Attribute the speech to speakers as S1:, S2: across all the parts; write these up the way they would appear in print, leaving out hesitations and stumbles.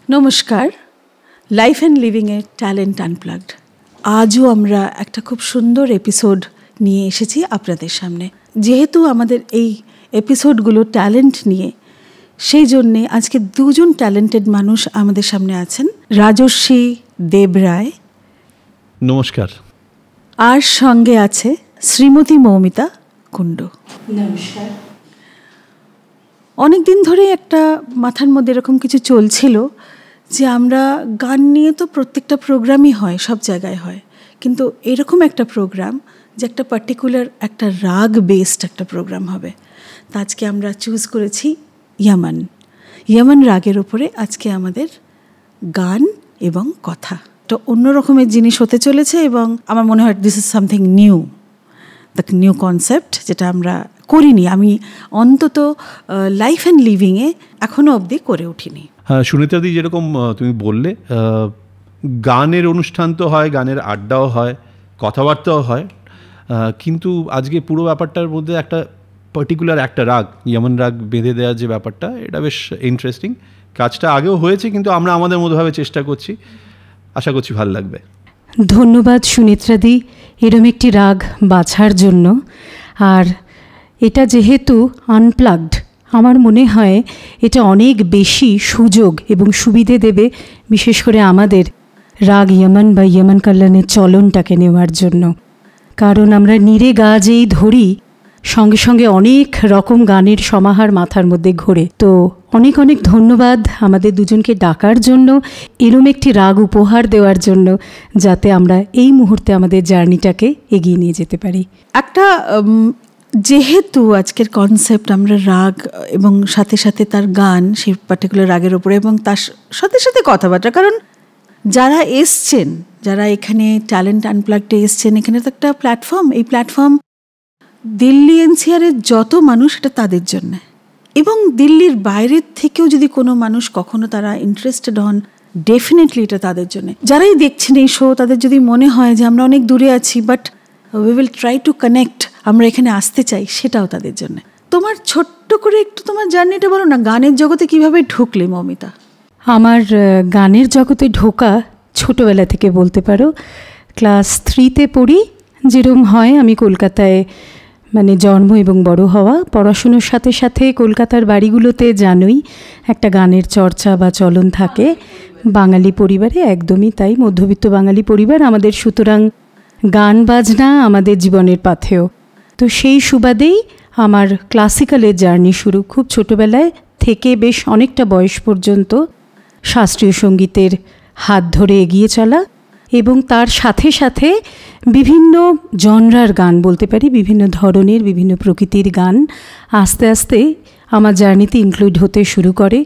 S1: নমস্কার, life and লিভিংয়ের talent unplugged. আজও আমরা একটা খুব সুন্দর এপিসোড নিয়ে এসেছি আপনাদের সামনে। যেহেতু আমাদের এই এপিসোডগুলো ট্যালেন্ট নিয়ে, সেই জন্যে আজকে দুজন ট্যালেন্টেড মানুষ আমাদের সামনে আছেন। রাজশ্রী দেবরায়,
S2: নমস্কার।
S1: আর সঙ্গে আছে শ্রীমতী মৌমিতা কুণ্ডু।
S3: নমস্কার।
S1: অনেক দিন ধরে একটা মাথার মধ্যে এরকম কিছু চলছিল যে আমরা গান নিয়ে তো প্রত্যেকটা প্রোগ্রামই হয়, সব জায়গায় হয়, কিন্তু এরকম একটা প্রোগ্রাম যে একটা পার্টিকুলার একটা রাগ বেসড একটা প্রোগ্রাম হবে। তা আজকে আমরা চুজ করেছি ইয়মন রাগের ওপরে আজকে আমাদের গান এবং কথা। তো অন্য রকমের জিনিস হতে চলেছে এবং আমার মনে হয় this is something new, the new concept, যেটা আমরা করিনি। আমি অন্তত লাইফ অ্যান্ড লিভিংয়ে এখনও অবধি করে উঠিনি।
S2: হ্যাঁ, সুনিতাদি, যেরকম তুমি বললে, গানের অনুষ্ঠান তো হয়, গানের আড্ডাও হয়, কথাবার্তাও হয়, কিন্তু আজকে পুরো ব্যাপারটার মধ্যে একটা পার্টিকুলার একটা রাগ, ইয়মন রাগ বেঁধে দেওয়ার যে ব্যাপারটা, এটা বেশ ইন্টারেস্টিং। কাজটা আগেও হয়েছে, কিন্তু আমরা আমাদের মতোভাবে চেষ্টা করছি। আশা করছি ভালো লাগবে।
S3: ধন্যবাদ সুনিত্রাদি এরম একটি রাগ বাছার জন্য। আর এটা যেহেতু আনপ্লাগড, আমার মনে হয় এটা অনেক বেশি সুযোগ এবং সুবিধে দেবে, বিশেষ করে আমাদের রাগ ইয়মন বা ইয়মন কল্যাণের চলনটাকে নেওয়ার জন্য। কারণ আমরা নিরে গা যেই ধরি, সঙ্গে সঙ্গে অনেক রকম গানের সমাহার মাথার মধ্যে ঘোরে। তো অনেক অনেক ধন্যবাদ আমাদের দুজনকে ডাকার জন্য, এরম একটি রাগ উপহার দেওয়ার জন্য, যাতে আমরা এই মুহূর্তে আমাদের জার্নিটাকে এগিয়ে নিয়ে যেতে পারি।
S1: একটা যেহেতু আজকের কনসেপ্ট আমরা রাগ এবং সাথে সাথে তার গান, সেই পার্টিকুলার রাগের ওপরে, এবং তার সাথে সাথে কথাবার্তা, কারণ যারা এসছেন, যারা এখানে ট্যালেন্ট আনপ্লাগডে এসছেন, এখানে তো একটা প্ল্যাটফর্ম, এই প্ল্যাটফর্ম দিল্লি এনসিআরের যত মানুষ, এটা তাদের জন্য। এবং দিল্লির বাইরের থেকেও যদি কোনো মানুষ কখনো তারা ইন্টারেস্টেড হন, ডেফিনেটলি এটা তাদের জন্য। যারাই দেখছেন এই শো, তাদের যদি মনে হয় যে আমরা অনেক দূরে আছি, but we will try to connect, আমরা এখানে আসতে চাই, সেটাও তাদের জন্য। তোমার ছোট্ট করে একটু তোমার জার্নিটা বলো না, গানের জগতে কিভাবে ঢুকলে মৌমিতা?
S3: আমার গানের জগতে ঢোকা ছোটোবেলা থেকে বলতে পারো। ক্লাস 3-তে পড়ি, যেরকম হয় আমি কলকাতায় জন্ম এবং বড় হওয়া। পড়াশুনোর সাথে সাথে কলকাতার বাড়িগুলোতে জানোই একটা গানের চর্চা বা চলন থাকে, বাঙালি পরিবারে একদমই তাই, মধ্যবিত্ত বাঙালি পরিবার আমাদের, সুতরাং গান বাজনা আমাদের জীবনের পাথেয়। তো সেই সুবাদেই আমার ক্লাসিক্যালের জার্নি শুরু। খুব ছোটোবেলায় থেকে বেশ অনেকটা বয়স পর্যন্ত শাস্ত্রীয় সঙ্গীতের হাত ধরে এগিয়ে চলা, এবং তার সাথে সাথে বিভিন্ন জনরার গান বলতে পারি, বিভিন্ন ধরনের, বিভিন্ন প্রকৃতির গান আস্তে আস্তে আমার জার্নিতে ইনক্লুড হতে শুরু করে।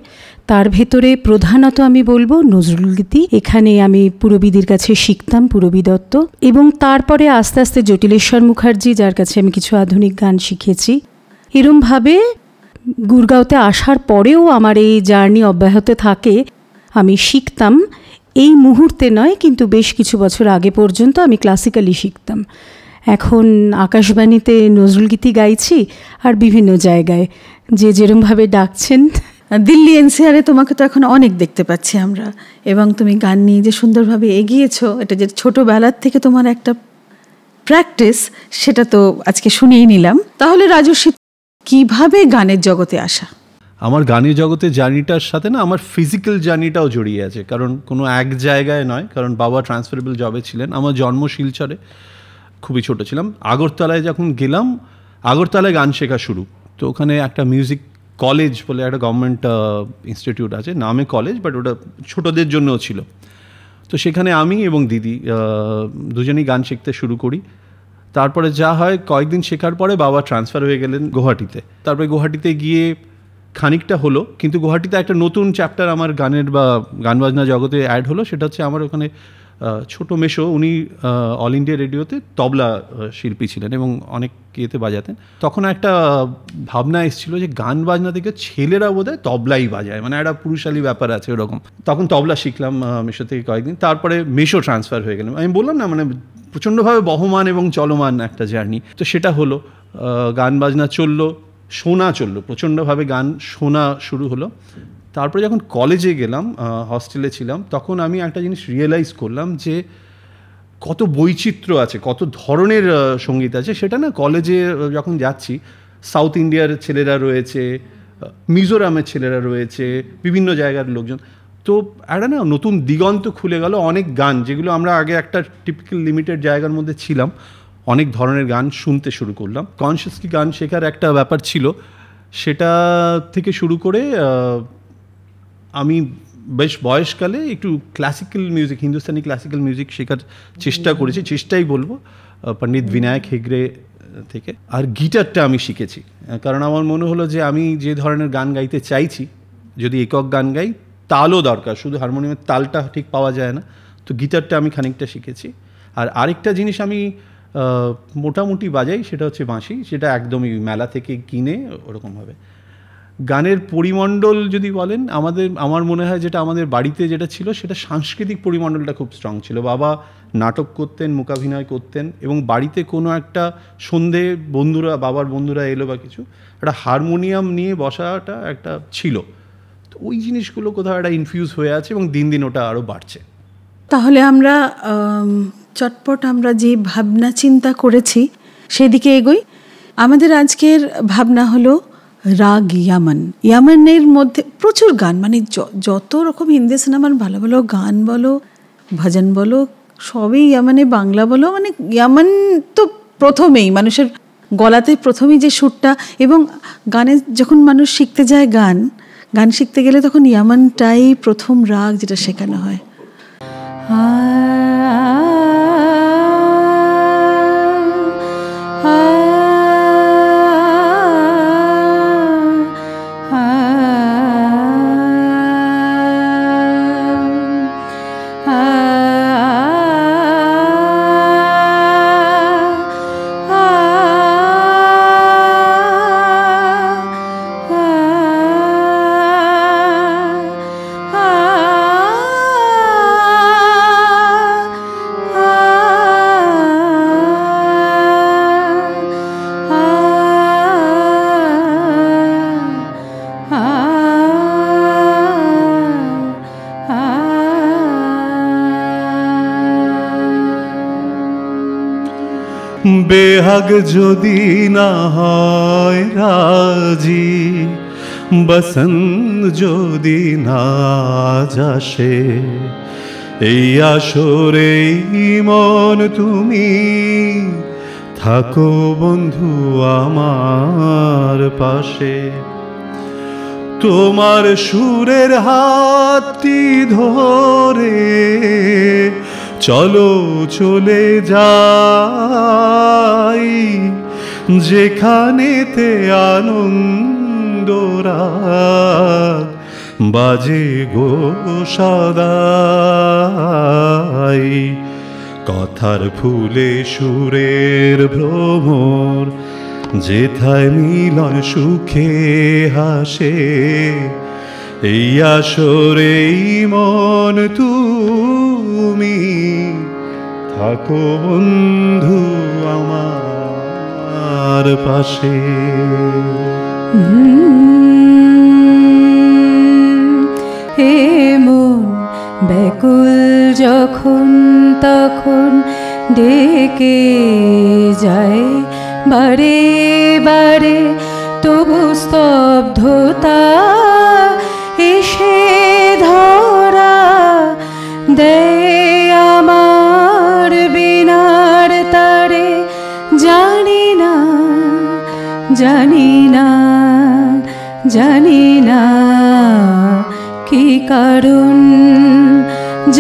S3: তার ভেতরে প্রধানত আমি বলবো নজরুলগীতি। এখানে আমি পুরবিদির কাছে শিখতাম, পুরবি দত্ত, এবং তারপরে আস্তে আস্তে জটিলেশ্বর মুখার্জি, যার কাছে আমি কিছু আধুনিক গান শিখেছি। এরমভাবে গুরগাঁওতে আসার পরেও আমার এই জার্নি অব্যাহত থাকে। আমি শিখতাম, এই মুহূর্তে নয়, কিন্তু বেশ কিছু বছর আগে পর্যন্ত আমি ক্লাসিক্যালি শিখতাম। এখন আকাশবাণীতে নজরুলগীতি গাইছি, আর বিভিন্ন জায়গায় যে যেরমভাবে ডাকছেন।
S1: দিল্লি এনসিআরে তোমাকে তো এখন অনেক দেখতে পাচ্ছি আমরা, এবং তুমি গান নিয়ে যে সুন্দরভাবে এগিয়েছো, এটা যে ছোটোবেলার থেকে তোমার একটা প্র্যাকটিস, সেটা তো আজকে শুনেই নিলাম। তাহলে রাজশ্রী, কিভাবে গানের জগতে আসা?
S2: আমার গানের জগতে জার্নিটার সাথে না আমার ফিজিক্যাল জার্নিটাও জড়িয়ে আছে, কারণ কোনো এক জায়গায় নয়, কারণ বাবা ট্রান্সফারেবল জবে ছিলেন। আমার জন্ম শিলচরে, খুবই ছোটো ছিলাম। আগরতলায় যখন গেলাম, আগরতলায় গান শেখা শুরু। তো ওখানে একটা মিউজিক কলেজ বলে একটা গভর্নমেন্ট ইনস্টিটিউট আছে, নামে কলেজ, বাট ওটা ছোটোদের জন্যও ছিল। তো সেখানে আমি এবং দিদি দুজনেই গান শিখতে শুরু করি। তারপরে যা হয়, কয়েকদিন শেখার পরে বাবা ট্রান্সফার হয়ে গেলেন গুয়াহাটিতে। তারপরে গুয়াহাটিতে গিয়ে খানিকটা হলো, কিন্তু গুয়াহাটিতে একটা নতুন চ্যাপ্টার আমার গানের বা গান বাজনা জগতে অ্যাড হলো। সেটা হচ্ছে আমার ওখানে ছোটো মেশো, উনি অল ইন্ডিয়া রেডিওতে তবলা শিল্পী ছিলেন এবং অনেক ইয়েতে বাজাতেন। তখন একটা ভাবনা এসেছিলো যে গান বাজনা থেকে ছেলেরা বোধহয় তবলাই বাজায়, একটা পুরুষালী ব্যাপার আছে ওরকম। তখন তবলা শিখলাম মেশো থেকে কয়েকদিন। তারপরে মেশো ট্রান্সফার হয়ে গেলাম। আমি বললাম না, প্রচণ্ডভাবে বহমান এবং চলমান একটা জার্নি। তো সেটা হলো, গান বাজনা চললো, শোনা চললো, প্রচণ্ডভাবে গান শোনা শুরু হলো। তারপরে যখন কলেজে গেলাম, হস্টেলে ছিলাম, তখন আমি একটা জিনিস রিয়েলাইজ করলাম যে কত বৈচিত্র্য আছে, কত ধরনের সঙ্গীত আছে। সেটা না, কলেজে যখন যাচ্ছি সাউথ ইন্ডিয়ার ছেলেরা রয়েছে, মিজোরামের ছেলেরা রয়েছে, বিভিন্ন জায়গার লোকজন, তো একটা না নতুন দিগন্ত খুলে গেল। অনেক গান যেগুলো আমরা আগে একটা টিপিক্যাল লিমিটেড জায়গার মধ্যে ছিলাম, অনেক ধরনের গান শুনতে শুরু করলাম। কনসিয়াসলি গান শেখার একটা ব্যাপার ছিল, সেটা থেকে শুরু করে আমি বেশ বয়সকালে একটু classical music, Hindustani classical music শেখার চেষ্টা করেছি, চেষ্টাই বলবো, পণ্ডিত বিনায়ক হেগড়ে থেকে। আর গিটারটা আমি শিখেছি, কারণ আমার মনে হলো যে আমি যে ধরনের গান গাইতে চাইছি, যদি একক গান গাই তালও দরকার, শুধু হারমোনিয়ামের তালটা ঠিক পাওয়া যায় না, তো গিটারটা আমি খানিকটা শিখেছি। আর আরেকটা জিনিস আমি মোটামুটি বাজাই, সেটা হচ্ছে বাঁশি, সেটা একদমই মেলা থেকে কিনে ওরকমভাবে। গানের পরিমণ্ডল যদি বলেন, আমার মনে হয় যেটা আমাদের বাড়িতে যেটা ছিল, সেটা সাংস্কৃতিক পরিমণ্ডলটা খুব স্ট্রং ছিল। বাবা নাটক করতেন, মূকাভিনয় করতেন, এবং বাড়িতে কোনো একটা সন্ধে বাবার বন্ধুরা এলো বা কিছু, একটা হারমোনিয়াম নিয়ে বসাটা একটা ছিল। তো ওই জিনিসগুলো কোথাও একটা ইনফিউজ হয়ে আছে, এবং দিন দিন ওটা আরও বাড়ছে।
S1: তাহলে আমরা চটপট আমরা যে ভাবনা চিন্তা করেছি সেদিকে এগোই। আমাদের আজকের ভাবনা হলো রাগ ইয়ামান। ইয়ামানের মধ্যে প্রচুর গান, মানে যত রকম হিন্দি সিনেমার ভালো ভালো গান বলো, ভজন বলো, সবই ইয়ামানে, বাংলা বলো, মানে ইয়ামান তো প্রথমেই মানুষের গলাতে প্রথমেই যে সুরটা, এবং গানে যখন মানুষ শিখতে যায়, গান শিখতে গেলে তখন ইয়ামানটাই প্রথম রাগ যেটা শেখানো হয়।
S2: বেহাগ যদি না হয় রাজি, বসন্ত যদি না যাসে, এই আসরে মন তুমি থাকো বন্ধু আমার পাশে। তোমার সুরের হাতটি ধরে চলো চলে যাই, যেখানেতে আনন্দরা বাজে গো সদাই। কথার ফুলে সুরের ভ্রমর, যেথায় মিলন সুখে হাসে, এই আসরে মন তুমি থাকো বন্ধু আমার পাশে।
S3: হে মন ব্যাকুল যখন তখন ডেকে যায় বারে বারে, তবু স্তব্ধতা এসে ধরা দেয় আমার বিনার তারে। জানি না জানি না জানি না কি কারণ,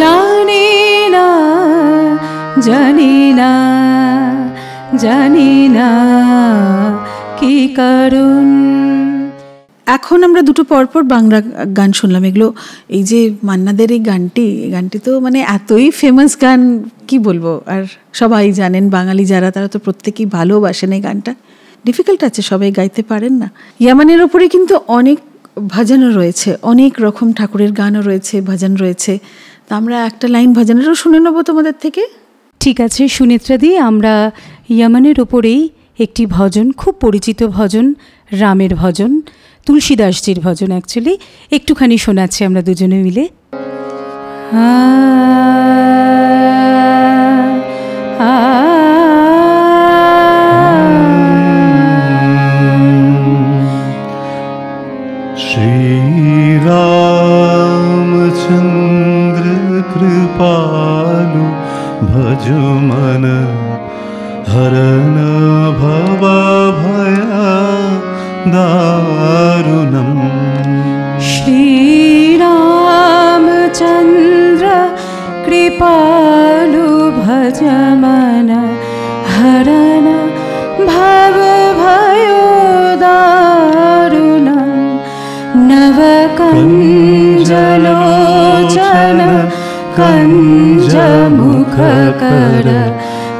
S3: জানি না জানি না জানি না কি কারণ।
S1: এখন আমরা দুটো পরপর বাংলা গান শুনলাম। এগুলো এই যে মান্নাদের এই গানটি তো মানে এতই ফেমাস গান, কি বলবো, আর সবাই জানেন, বাঙালি যারা তারা তো প্রত্যেকেই ভালোবাসেন এই গানটা। ডিফিকাল্ট আছে, সবাই গাইতে পারেন না। ইয়ামানের ওপরে কিন্তু অনেক ভজনও রয়েছে, অনেক রকম ঠাকুরের গানও রয়েছে, ভজন রয়েছে। তা আমরা একটা লাইন ভজনেরও শুনে নেবো তোমাদের থেকে।
S3: ঠিক আছে সুনেত্রাদি, আমরা ইয়ামানের ওপরেই একটি ভজন, খুব পরিচিত ভজন, রামের ভজন, তুলসীদাসজির ভজন অ্যাকচুয়ালি, একটুখানি শোনাচ্ছি আমরা দুজনে মিলে।
S2: श्रीरामचन्द्र कृपालु भज मन हरन भव भया दारुणम्।
S3: श्रीरामचन्द्र कृपालु भज मन हरन भव भयो दारुणम्। नवकञ्जलोचन कञ्जमुखकर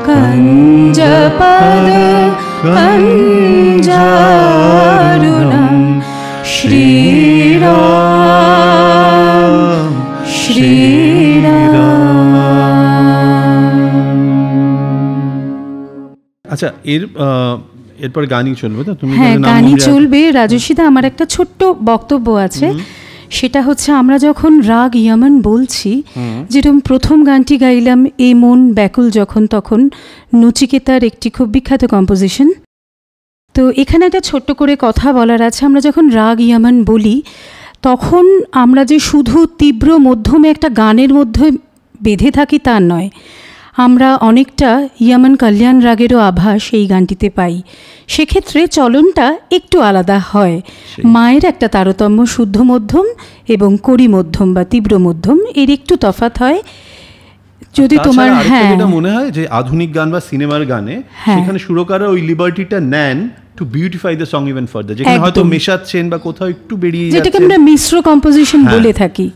S3: कञ्जपद कञ्जारुणम्। श्रीराम श्रीराम।
S2: আচ্ছা, এরপর গানই চলবে তো? তুমি
S3: হ্যাঁ, গানই চলবে। রাজস্বীদা, আমার একটা ছোট্ট বক্তব্য আছে। সেটা হচ্ছে, আমরা যখন রাগ ইয়মন বলছি, যেরকম প্রথম গানটি গাইলাম এ মন ব্যাকুল যখন, তখন নচিকেতার একটি খুব বিখ্যাত কম্পোজিশন। তো এখানে একটা ছোট্ট করে কথা বলার আছে। আমরা যখন রাগ ইয়মন বলি, তখন আমরা যে শুধু তীব্র মধ্যমে একটা গানের মধ্যে বেঁধে থাকি তা নয়, আমরা অনেকটা ইয়মন কল্যাণ রাগেরও আভাস এই গানটিতে পাই। সেক্ষেত্রে চলনটা একটু আলাদা হয়। মায়ের একটা তারতম্য শুদ্ধ মধ্যম এবং কড়ি মধ্যম বা তীব্র মধ্যম, এর একটু তফাৎ হয়। যদি তোমার
S2: মনে হয় যে আধুনিক গান বা সিনেমার গানে সেখানে সুরকাররা ওই লিবার্টিটা নেন to beautify the song even further, যেখানে হয়তো মেশাচ্ছেন বা কোথাও একটু বেরিয়ে যাচ্ছে,
S3: যেটাকে আমরা মিশ্র কম্পোজিশন বলে থাকি।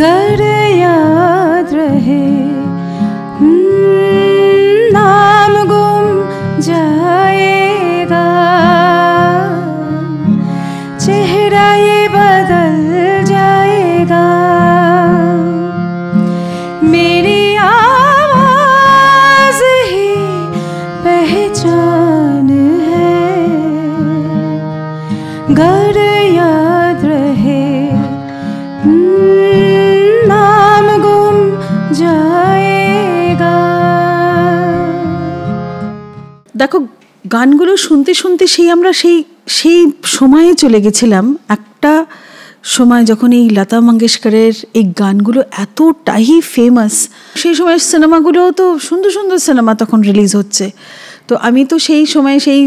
S4: गर याद रहे नाम गुम जाएगा, चेहरा ये बदल जाएगा, मेरी आवाज ही पहचान है। गर याद रहे नाम गुम जाएगा।
S1: দেখো, গানগুলো শুনতে শুনতে আমরা সেই সময়ে চলে গেছিলাম। একটা সময় যখন এই লতা মঙ্গেশকরের এই গানগুলো এতটাই ফেমাস, সেই সময় সিনেমাগুলোও তো সুন্দর সুন্দর সিনেমা তখন রিলিজ হচ্ছে। তো আমি তো সেই সময় সেই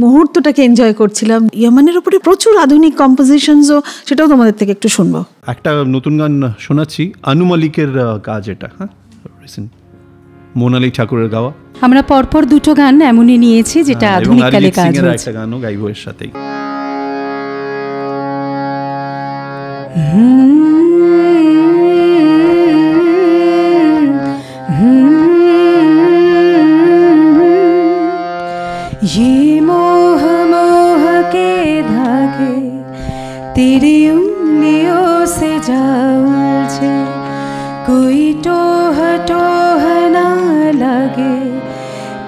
S1: মুহূর্তটাকে এনজয় করছিলাম। ইয়মনের উপরে প্রচুর আধুনিক কম্পোজিশনসও, সেটাও তোমাদের থেকে একটু শুনবো।
S2: একটা নতুন গান শোনাচ্ছি, আনু মালিকের কাজ, এটা মোনালি ঠাকুরের গাওয়া।
S3: আমরা পরপর দুটো গান এমনই নিয়েছি যেটা আধুনিক কালে কাজ হয়েছে।
S2: একটা গানও গাইবো এর সাথেই।
S4: ये मोह मोह के धागे तेरी उंगलियों से जा उलझे, कोई टोह टोह ना लगे,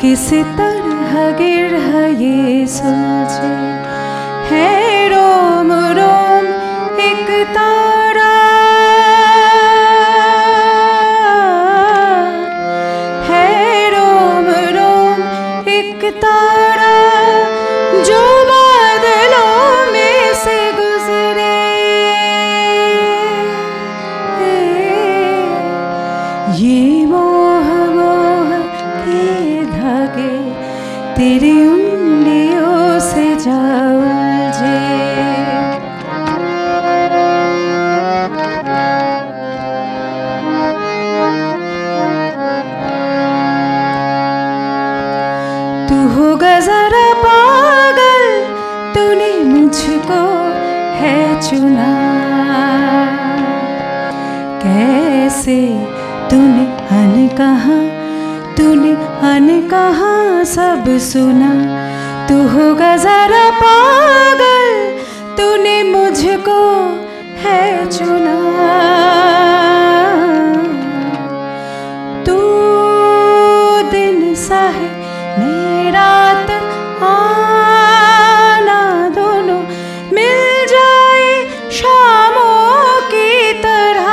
S4: किस तरह गिरह ये सुलझे। है रोम रोम एक तारा, है रोम रोम एक तारा, जो बादलों में से गुजरे। ये मोह मोह के धागे तेरी उंगलियों से जा उलझे। जरा पागल तूने मुझको है चुना, कैसे तूने अनकहा सब सुना, तू होगा जरा पागल तूने मुझको है चुना, तू दिन सा है मैं रात आना, दोनों मिल जाए शामों की तरह,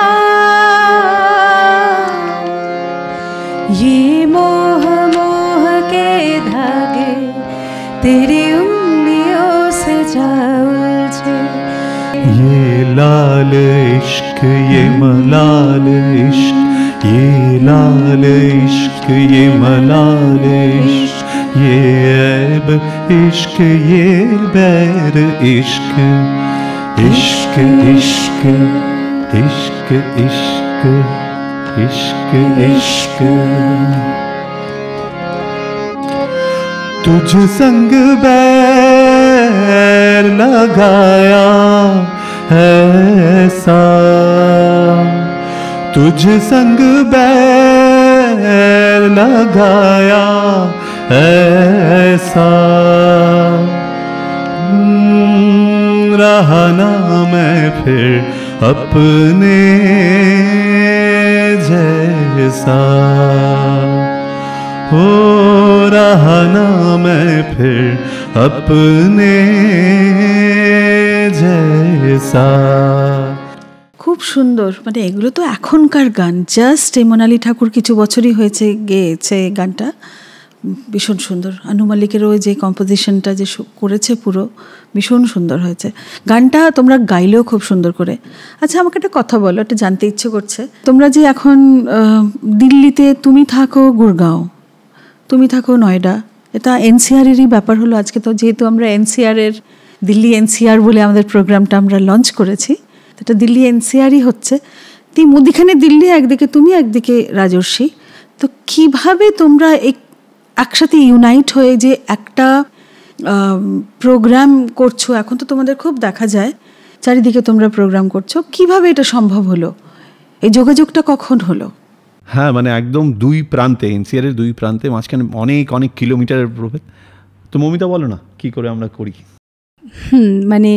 S4: ये मोह के धागे तेरी उंगलियों से जा उलझे,
S2: ये लाल इश्क ये मलाल इश्क, ये लाल इश्क ये मलाल इश्क, ये ऐब इश्क ये बैर इश्क, इश्क इश्क इश्क इश्क इश्क इश्क। तुझ संग बैर लगाया ऐसा, तुझ संग बैर लगाया ऐसा, रहा ना मैं फिर अपने जैसा, हो रहा ना मैं फिर अपने जैसा।
S1: খুব সুন্দর, মানে এগুলো তো এখনকার গান, জাস্ট এই মোনালি ঠাকুর কিছু বছরই হয়েছে গেয়েছে এই গানটা, ভীষণ সুন্দর। আনু মালিকেরও যে কম্পোজিশনটা যে করেছে পুরো ভীষণ সুন্দর হয়েছে। গানটা তোমরা গাইলেও খুব সুন্দর করে। আচ্ছা আমাকে একটা কথা বলো, একটা জানতে ইচ্ছে করছে, তোমরা যে এখন দিল্লিতে, তুমি থাকো গুরগাঁও, তুমি থাকো নয়ডা, এটা এনসিআরেরই ব্যাপার হলো। আজকে তো যেহেতু আমরা এনসিআরের, দিল্লি এনসিআর বলে আমাদের প্রোগ্রামটা আমরা লঞ্চ করেছি, এটা দিল্লি এনসিআরই হচ্ছে। তুই মুদিখানে দিল্লি একদিকে, তুমি একদিকে রাজর্ষি, তো কিভাবে তোমরা একসাথে ইউনাইট হয়ে যে একটা প্রোগ্রাম করছো? এখন তো তোমাদের খুব দেখা যায় চারিদিকে তোমরা প্রোগ্রাম করছো, কিভাবে এটা সম্ভব হলো? এই যোগাযোগটা কখন হলো?
S2: হ্যাঁ, মানে একদম দুই প্রান্তে, এনসিআরের দুই প্রান্তে, মাঝখানে অনেক অনেক কিলোমিটারের প্রভেদ। তো মমিতা বলো না কি করে আমরা করি?
S3: মানে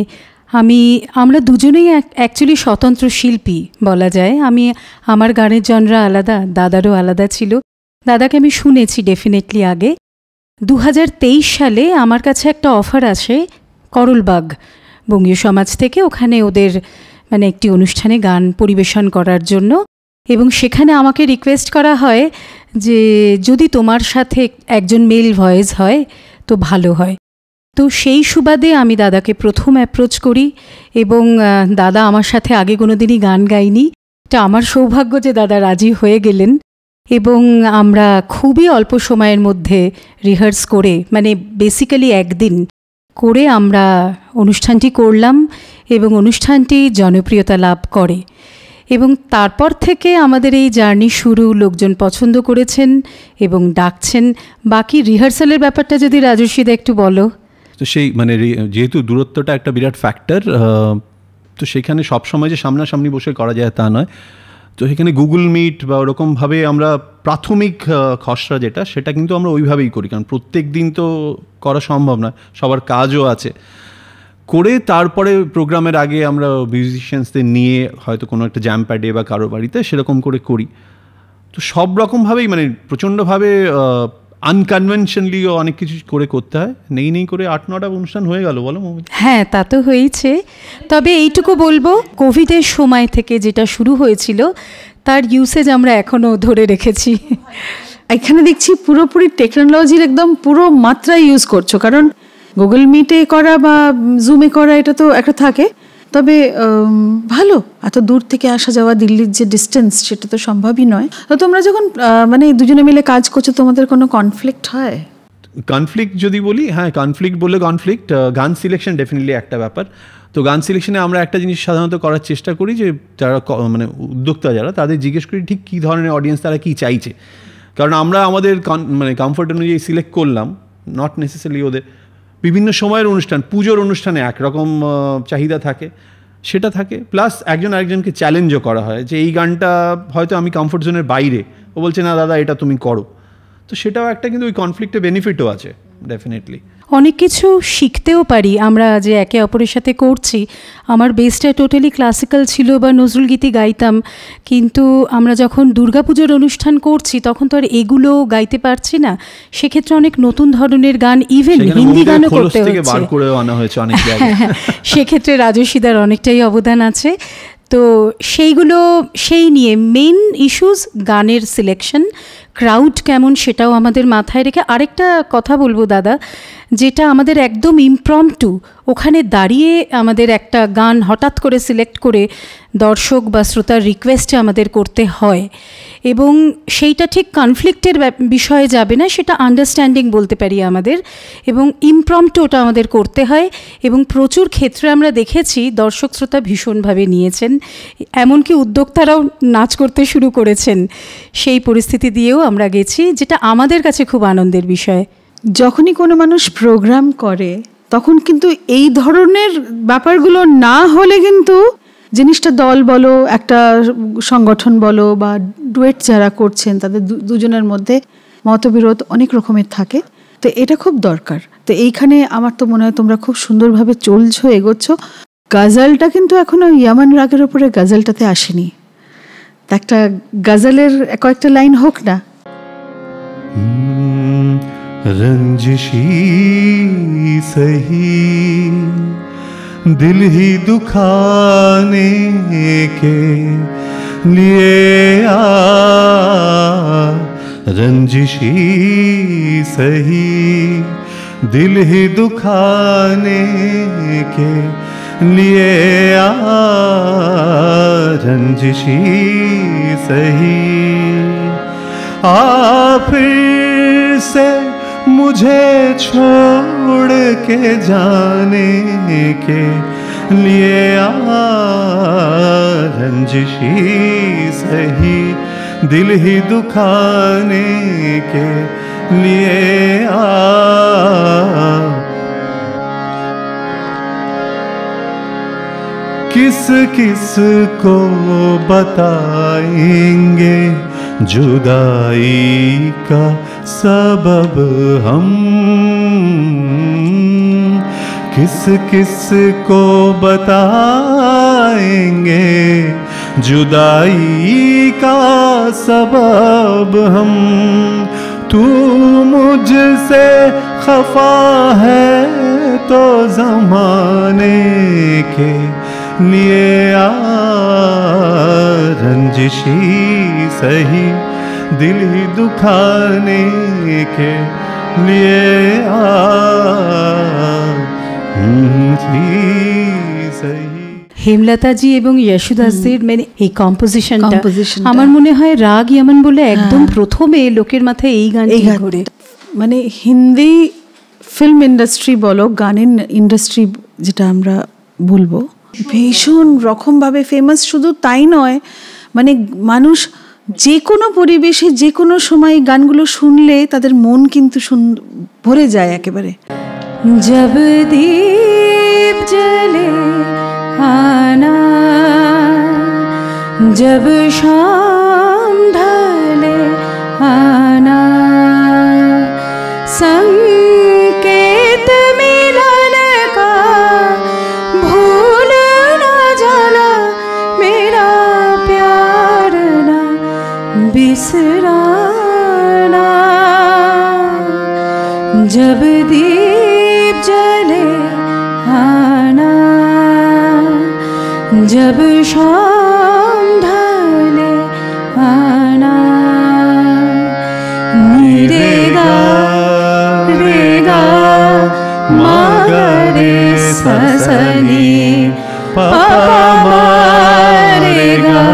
S3: আমরা দুজনেই অ্যাকচুয়ালি স্বতন্ত্র শিল্পী বলা যায়। আমার গানের জনরা আলাদা, দাদারও আলাদা ছিল। দাদাকে আমি শুনেছি ডেফিনেটলি আগে। 2023 সালে আমার কাছে একটা অফার আসে করলবাগ বঙ্গীয় সমাজ থেকে, ওখানে ওদের মানে একটি অনুষ্ঠানে গান পরিবেশন করার জন্য, এবং সেখানে আমাকে রিকোয়েস্ট করা হয় যে যদি তোমার সাথে একজন মেল ভয়েস হয় তো ভালো হয়। তো সেই সুবাদে আমি দাদাকে প্রথম অ্যাপ্রোচ করি, এবং দাদা আমার সাথে আগে কোনো দিনই গান গাইনি। এটা আমার সৌভাগ্য যে দাদা রাজি হয়ে গেলেন, এবং আমরা খুবই অল্প সময়ের মধ্যে রিহার্স করে, মানে বেসিক্যালি একদিন করে আমরা অনুষ্ঠানটি করলাম, এবং অনুষ্ঠানটি জনপ্রিয়তা লাভ করে। এবং তারপর থেকে আমাদের এই জার্নি শুরু, লোকজন পছন্দ করেছেন এবং ডাকছেন। বাকি রিহার্সালের ব্যাপারটা যদি রাজস্বীদা একটু বলো।
S2: তো সেই মানে যেহেতু দূরত্বটা একটা বিরাট ফ্যাক্টর, তো সেখানে সবসময় যে সামনাসামনি বসে করা যায় তা নয়। তো সেখানে গুগল মিট বা ওরকমভাবে আমরা প্রাথমিক খসড়া যেটা, সেটা কিন্তু আমরা ওইভাবেই করি, কারণ প্রত্যেক দিন তো করা সম্ভব না, সবার কাজও আছে। করে তারপরে প্রোগ্রামের আগে আমরা মিউজিশিয়ানসদের নিয়ে হয়তো কোনো একটা জ্যাম প্যাডে বা কারো বাড়িতে সেরকম করে করি। তো সব রকমভাবেই মানে প্রচণ্ডভাবে আনকনভেনশনালিও অনেক কিছু করে করতে হয়। নেই করে 8-9টা অনুষ্ঠান হয়ে গেল, বলো মৌমিতা?
S3: হ্যাঁ, তা তো হয়েছে। তবে এইটুকু বলবো, কোভিডের সময় থেকে যেটা শুরু হয়েছিল তার ইউসেজ আমরা এখনও ধরে রেখেছি।
S1: এখানে দেখছি পুরোপুরি টেকনোলজির একদম পুরো মাত্রায় ইউজ করছো, কারণ গুগল মিটে করা বা জুমে করা এটা তো একটা থাকে, তবে ভালো, এত দূর থেকে আসা যাওয়া, দিল্লির যে ডিস্টেন্স সেটা তো সম্ভবই নয়। তো তোমরা যখন মানে দুজনে মিলে কাজ করছো, তোমাদের কোনো কনফ্লিক্ট হয়?
S2: কনফ্লিক্ট যদি বলি, হ্যাঁ কনফ্লিক্ট বললে কনফ্লিক্ট, গান সিলেকশন ডেফিনেটলি একটা ব্যাপার। তো গান সিলেকশনে আমরা একটা জিনিস সাধারণত করার চেষ্টা করি যে যারা মানে উদ্যোক্তা যারা, তাদের জিজ্ঞেস করি ঠিক কী ধরনের অডিয়েন্স তারা কী চাইছে। কারণ আমরা আমাদের মানে কমফোর্ট অনুযায়ী সিলেক্ট করলাম, নট নেসেসারি ওদের বিভিন্ন সময়ের অনুষ্ঠান, পুজোর অনুষ্ঠানে একরকম চাহিদা থাকে, সেটা থাকে, প্লাস একজন আরেকজনকে চ্যালেঞ্জও করা হয় যে এই গানটা হয়তো আমি কমফোর্ট জোনের বাইরে, ও বলছে না দাদা এটা তুমি করো, তো সেটাও একটা কিন্তু ওই কনফ্লিক্টে বেনিফিটও আছে ডেফিনেটলি।
S3: অনেক কিছু শিখতেও পারি আমরা যে একে অপরের সাথে করছি। আমার বেসটা টোটালি ক্লাসিক্যাল ছিল বা নজরুল গীতি গাইতাম, কিন্তু আমরা যখন দুর্গাপুজোর অনুষ্ঠান করছি তখন তো আর এগুলো গাইতে পারছি না, সেক্ষেত্রে অনেক নতুন ধরনের গান, ইভেন হিন্দি গানও করতে হচ্ছে। সেক্ষেত্রে রাজস্বীদার অনেকটাই অবদান আছে। তো সেই নিয়ে মেইন ইস্যুস গানের সিলেকশন, ক্রাউড কেমন সেটাও আমাদের মাথায় রেখে। আরেকটা কথা বলবো দাদা, যেটা আমাদের একদম ইমপ্রম্পটু, ওখানে দাঁড়িয়ে আমাদের একটা গান হঠাৎ করে সিলেক্ট করে দর্শক বা শ্রোতার রিকোয়েস্টে আমাদের করতে হয়, এবং সেইটা ঠিক কনফ্লিক্টের বিষয়ে যাবে না, সেটা আন্ডারস্ট্যান্ডিং বলতে পারি আমাদের, এবং ইমপ্রম্পটু ওটা আমাদের করতে হয়। এবং প্রচুর ক্ষেত্রে আমরা দেখেছি দর্শক শ্রোতা ভীষণভাবে নিয়েছেন, এমনকি উদ্যোক্তারাও নাচ করতে শুরু করেছেন। সেই পরিস্থিতি দিয়েও আমরা গেছি, যেটা আমাদের কাছে খুব আনন্দের বিষয়।
S1: যখনই কোনো মানুষ প্রোগ্রাম করে তখন কিন্তু এই ধরনের ব্যাপারগুলো না হলে কিন্তু জিনিসটা দল বলো, একটা সংগঠন বলো, বা ডুয়েট যারা করছেন তাদের দুজনের মধ্যে মতবিরোধ অনেক রকমের থাকে, তো এটা খুব দরকার। তো এইখানে আমার তো মনে হয় তোমরা খুব সুন্দরভাবে চলছো, এগোচ্ছ। গজলটা কিন্তু এখনো ইয়ামান রাগের উপরে গজলটাতে আসেনি, একটা গজলের কয়েকটা লাইন হোক না।
S5: रंजिशी सही दिल ही दुखाने के लिए आ, रंजिशी सही दिल ही दुखाने के लिए आ, रंजिशी सही आ फिर से मुझे छोड़ के जाने के लिए आ, रंजिशी सही दिल ही दुखाने के लिए आ, किस किस को बताएंगे जुदाई का सबब हम, किस किस को बताएंगे जुदाई का सबब हम। तू मुझसे खफा है तो ज़माने के लिए आ, रंजिशी सही दिल ही दुखाने के लिए आ, सही।
S3: হেমলতাজি এবং যশুদাসদের মানে এই কম্পোজিশনটা আমার মনে হয় রাগ ইয়ামান বলে একদম প্রথমে লোকের মাথায় এই গানটি ঘুরে।
S1: মানে হিন্দি ফিল্ম ইন্ডাস্ট্রি বলো, গানের ইন্ডাস্ট্রি যেটা আমরা বলবো, ভীষণ রকমভাবে ফেমাস। শুধু তাই নয়, মানে মানুষ যে কোনো পরিবেশে যে কোনো সময় গানগুলো শুনলে তাদের মন কিন্তু ভরে যায় একেবারে।
S4: जब दीप जले आना, जब शाम ढले आना, संकेत मिलन का भूल न जाना, मेरा प्यार न बिसराना। जब दीप जले आना, जब शाम ढले आना, निरेगा रेगा मागरे ससनी, पापा मारेगा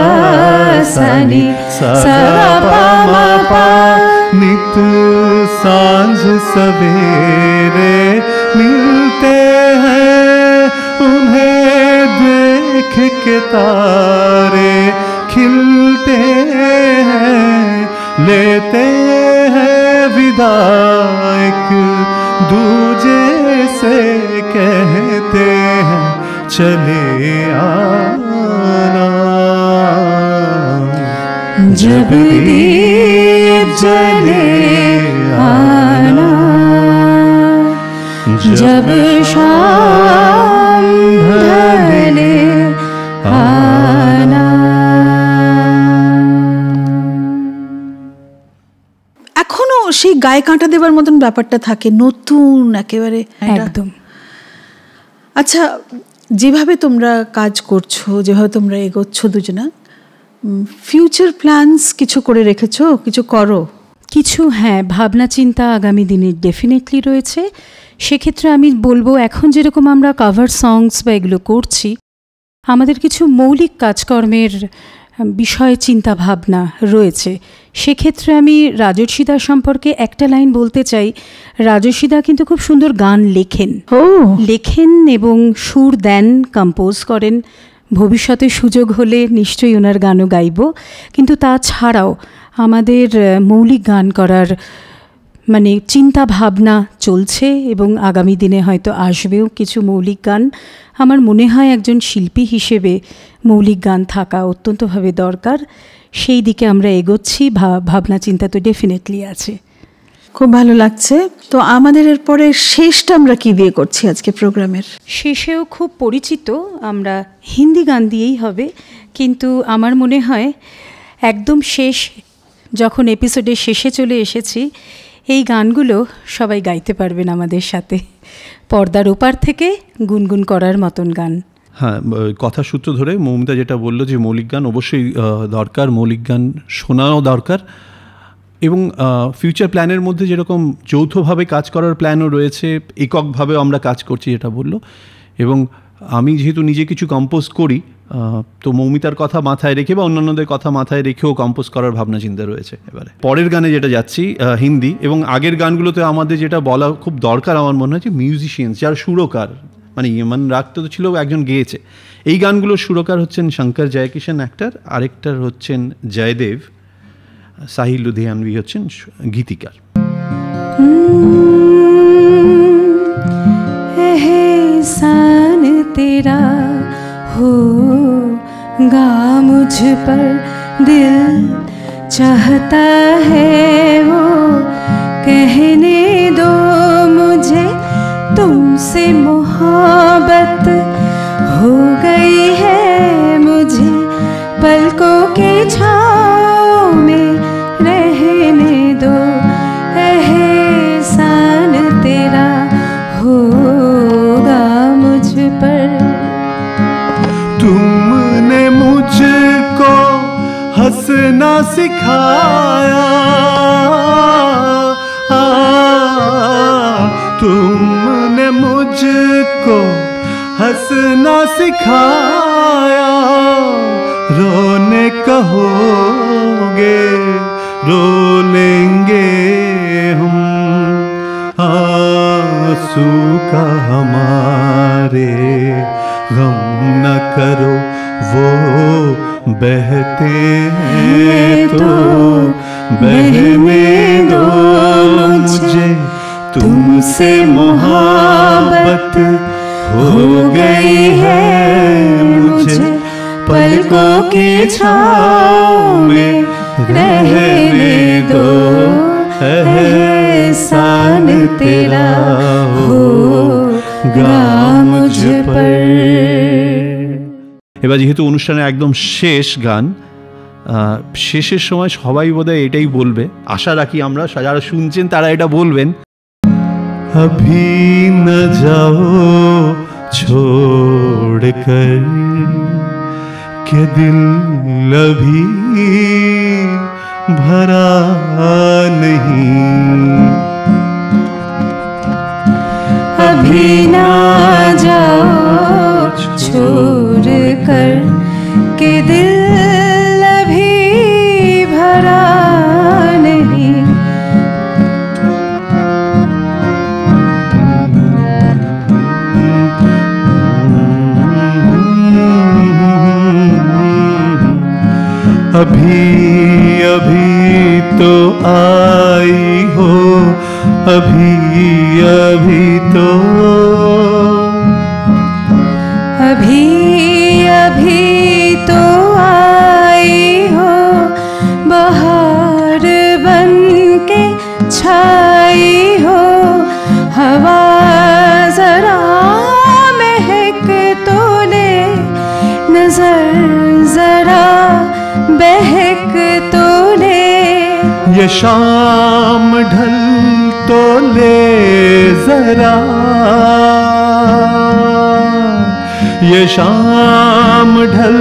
S4: सनी, सपा मापा।
S5: नित सांझ सवेरे मिलते हैं, उन्हें देख के तारे खिलते हैं, लेते हैं विदा एक दूजे से कहते हैं चले आना।
S3: जब दीप जले आना, जब शाम ढले आना।
S1: এখনো সেই গায়ে কাঁটা দেবার মতন ব্যাপারটা থাকে, নতুন একেবারে
S3: একদম।
S1: আচ্ছা, যেভাবে তোমরা কাজ করছো, যেভাবে তোমরা এগোচ্ছ দুজনা, ফিউচার প্ল্যানস কিছু করে রেখেছো? কিছু করো?
S3: কিছু, হ্যাঁ, ভাবনা চিন্তা আগামী দিনে ডেফিনেটলি রয়েছে। সেক্ষেত্রে আমি বলবো, এখন যেরকম আমরা কভার সংস বা এগুলো করছি, আমাদের কিছু মৌলিক কাজকর্মের বিষয়ে চিন্তা ভাবনা রয়েছে। সেক্ষেত্রে আমি রাজর্ষিদা সম্পর্কে একটা লাইন বলতে চাই। রাজর্ষিদা কিন্তু খুব সুন্দর গান লেখেন এবং সুর দেন, কম্পোজ করেন। ভবিষ্যতে সুযোগ হলে নিশ্চয়ই ওনার গানও গাইব। কিন্তু তাছাড়াও আমাদের মৌলিক গান করার মানে চিন্তা ভাবনা চলছে এবং আগামী দিনে হয়তো আসবেও কিছু মৌলিক গান। আমার মনে হয় একজন শিল্পী হিসেবে মৌলিক গান থাকা অত্যন্তভাবে দরকার। সেই দিকে আমরা এগোচ্ছি, ভাবনা চিন্তা তো ডেফিনেটলি আছে।
S1: খুব ভালো লাগছে। তো আমাদের এরপরে শেষটা আমরা কি দিয়ে করছি আজকে প্রোগ্রামের?
S3: শেষেও খুব পরিচিত, আমরা হিন্দি গান দিয়েই হবে। কিন্তু আমার মনে হয় একদম শেষ, যখন এপিসোডের শেষে চলে এসেছি, এই গানগুলো সবাই গাইতে পারবেন আমাদের সাথে। পর্দার ওপার থেকে গুনগুন করার মতন গান।
S2: হ্যাঁ, কথা সূত্র ধরে মৌমিতা যেটা বললো যে মৌলিক গান অবশ্যই দরকার, মৌলিক গান শোনাও দরকার। এবং ফিউচার প্ল্যানের মধ্যে যেরকম যৌথভাবে কাজ করার প্ল্যানও রয়েছে, এককভাবেও আমরা কাজ করছি যেটা বললো। এবং আমি যেহেতু নিজে কিছু কম্পোজ করি, তো মৌমিতার কথা মাথায় রেখে বা অন্যান্যদের কথা মাথায় রেখেও কম্পোজ করার ভাবনা চিন্তা রয়েছে। এবারে পরের গানে যেটা যাচ্ছি হিন্দি, এবং আগের গানগুলোতে আমাদের যেটা বলা খুব দরকার আমার মনে হয় যে মিউজিশিয়ানস, যারা সুরকার, মানে ইমান রাগ তো ছিল একজন গেয়েছে, এই গানগুলোর সুরকার হচ্ছেন শঙ্কর জয়কিশন অ্যাক্টর, আরেকটার হচ্ছেন জয়দেব, সাহিল লুধিয়ানভি হচ্ছেন গীতিকার।
S3: एहसान तेरा होगा मुझ पर, दिल चाहता है वो कहने दो मुझे, तुमसे मोहब्बत हो गई है मुझे, पलकों के छाँव में रहने दो, एहसान तेरा होगा मुझ पर।
S5: तुमने मुझको हंसना सिखाया, तुमने मुझको हंसना सिखाया, रोने कहोगे रो लेंगे हम, आंसू का हमारे गम न करो, वो बहते हैं तो बहने दो मुझे, तुमसे मोहब्बत हो गई है मुझे, पलकों की छाँव में रहने दो, एहसान तेरा होगा मुझ पर।
S2: এবার যেহেতু অনুষ্ঠানের একদম শেষ গান, শেষের সময় সবাই বোধহয় এটাই বলবে, আশা রাখি আমরা যারা শুনছেন তারা এটা বলবেন,
S5: अभी न जाओ छोड़ कर के दिल अभी भरा नहीं,
S3: अभी ना जाओ छोड़ कर के दिल अभी भरा नहीं,
S5: अभी अभी तो आई हो अभी अभी तो
S3: अभी अभी तो आई हो बहार बन के छाई हो हवा जरा महक तो ले नजर जरा बहक तो ले
S5: ये शाम ढल तो ले जरा ये शाम ढल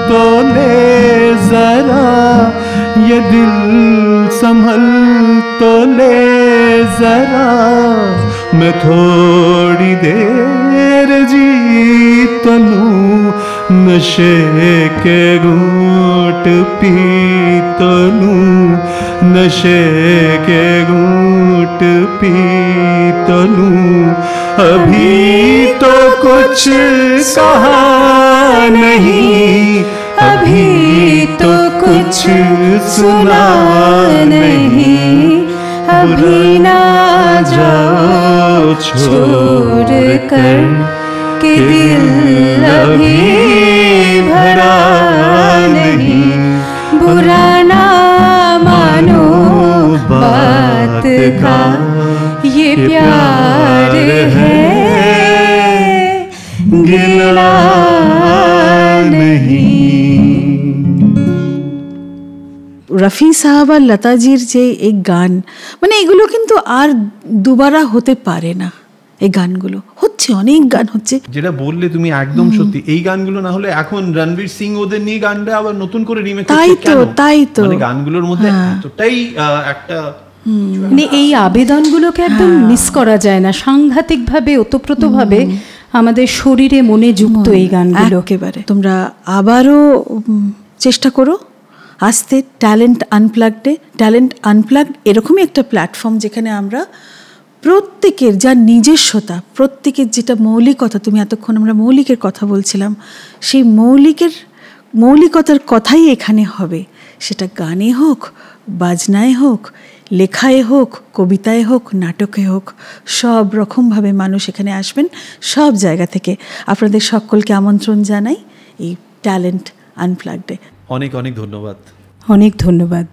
S5: तो ले जरा ये दिल संभल तो ले जरा मैं थोड़ी देर जी तो लूं नशे के घूंट पी तो लूं नशे के घूंट पी तो लूं अभी तो कुछ कहा नहीं अभी तो कुछ सुना नहीं अभी ना जाओ छोड़ कर कि दिल अभी भरा नहीं बुरा ना मानो बात का ये प्यार है गिला नहीं।
S1: রফি সাহাব আর লতাজির যে এই গান, মানে এগুলো কিন্তু আর দুবারা হতে পারে না। এই গানগুলো হচ্ছে, অনেক গান হচ্ছে।
S2: যেটা বললে তুমি একদম সত্যি, এই গানগুলো না হলে এখন রণবীর সিং ওদের নিয়ে গানটা আবার নতুন করে রিমেক করছে কেন?
S1: তাই তো
S2: মানে গানগুলোর মধ্যে এতটাই একটা
S3: মানে এই আবেদনগুলোকে একদম মিস করা যায় না, সাংঘাতিকভাবে ওতপ্রোতভাবে আমাদের শরীরে মনে যুক্ত এই গানগুলো।
S1: একেবারে তোমরা আবারও চেষ্টা করো আসতে ট্যালেন্ট আনপ্লাগডে। ট্যালেন্ট আনপ্লাগড এরকমই একটা প্ল্যাটফর্ম যেখানে আমরা প্রত্যেকের যা নিজস্বতা, প্রত্যেকের যেটা মৌলিকতা, তুমি এতক্ষণ আমরা মৌলিকের কথা বলছিলাম, সেই মৌলিকতার কথাই এখানে হবে। সেটা গানে হোক, বাজনায় হোক, লেখায় হোক, কবিতায় হোক, নাটকে হোক, সব রকমভাবে মানুষ এখানে আসবেন সব জায়গা থেকে। আপনাদের সকলকে আমন্ত্রণ জানাই এই ট্যালেন্ট আনপ্লাগডে।
S2: অনেক অনেক ধন্যবাদ।
S3: অনেক ধন্যবাদ।